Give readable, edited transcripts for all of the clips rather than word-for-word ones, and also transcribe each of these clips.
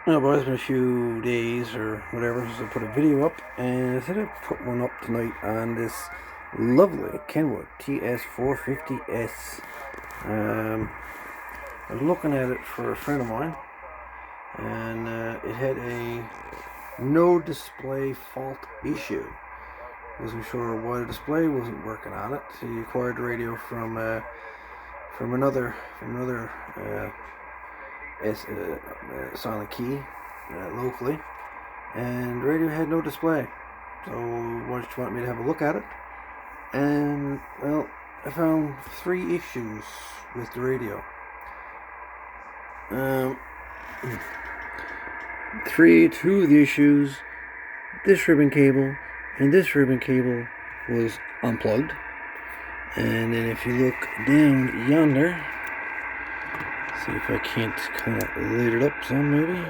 Well, boys, it's been a few days or whatever since I put a video up, and I said I'd put one up tonight on this lovely Kenwood TS-450s. I was looking at it for a friend of mine, and it had a no display fault issue. Wasn't sure why the display wasn't working on it. He acquired the radio from another silent key locally, and the radio had no display. So why don't you want me to have a look at it? And well, I found 3 issues with the radio. Two of the issues, this ribbon cable and this ribbon cable was unplugged. And then if you look down yonder, see if I can't kind of light it up some maybe.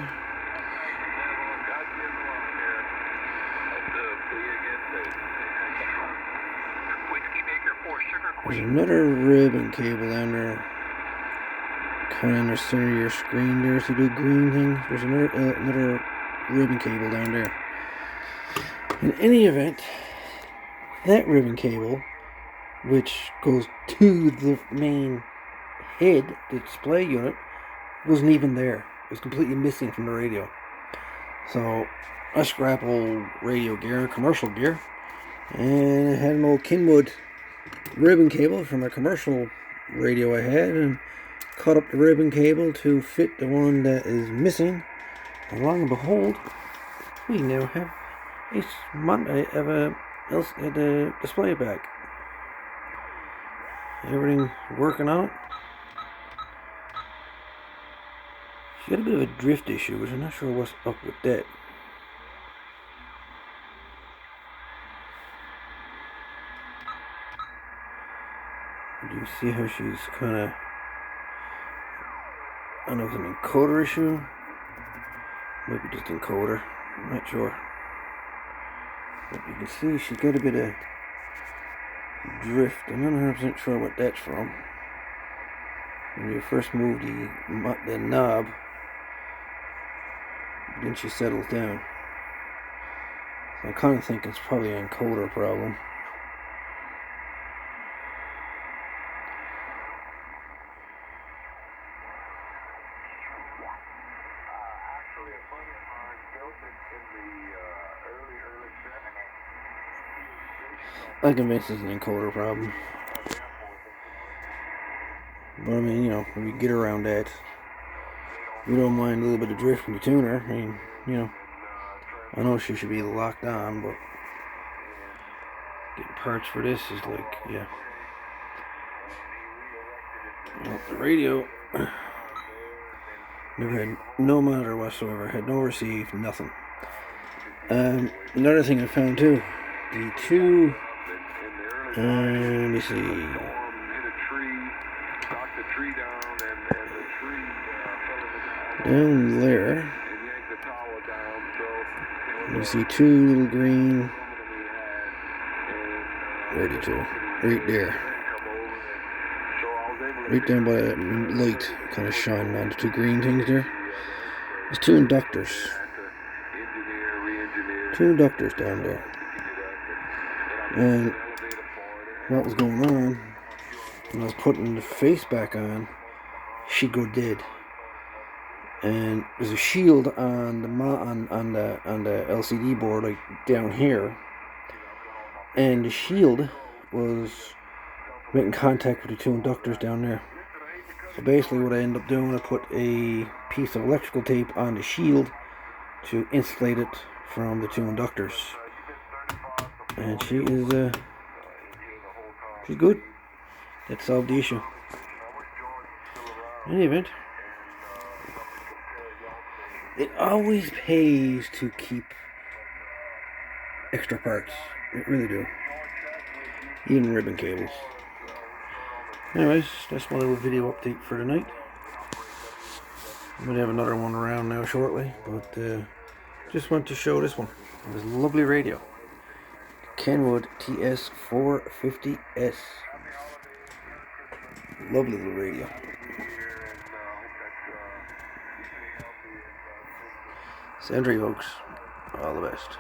There's another ribbon cable down there, kind of in the center of your screen there, so do green thing. There's another ribbon cable down there. In any event, that ribbon cable, which goes to the main head, the display unit, wasn't even there. It was completely missing from the radio. So I scrap old radio gear, commercial gear, and I had an old Kenwood ribbon cable from a commercial radio I had, and cut up the ribbon cable to fit the one that is missing. And lo and behold, we now have a display back. Everything working on it. She got a bit of a drift issue, which I'm not sure what's up with that. Do you see how she's kind of, I don't know if it's an encoder issue, maybe just encoder, I'm not sure. But you can see she's got a bit of drift. I'm not 100% sure what that's from. When you first move the knob, then she settles down. So I kind of think it's probably an encoder problem. I'm convinced it's an encoder problem. But I mean, you know, if we get around that, we don't mind a little bit of drift from the tuner. I mean, you know, I know she should be locked on, but getting parts for this is like, yeah. Well, the radio never had no monitor whatsoever, had no receive, nothing. Another thing I found too, the two, let me see. Down there, you see 2 little green. Where are the 2? Right there. Right down by that light, kind of shining on the 2 green things there. There's 2 inductors. 2 inductors down there. And what was going on, when I was putting the face back on, she'd go dead. And there's a shield on the LCD board, like down here, and the shield was making contact with the 2 inductors down there. So basically what I ended up doing, I put a piece of electrical tape on the shield to insulate it from the 2 inductors. And she is she's good. That solved the issue. In any event, it always pays to keep extra parts. It really do. Even ribbon cables. Anyways, that's my little video update for tonight. I'm going to have another one around now shortly, but just want to show this one. This lovely radio. Kenwood TS-450s. Lovely little radio. Sentry, folks. All the best.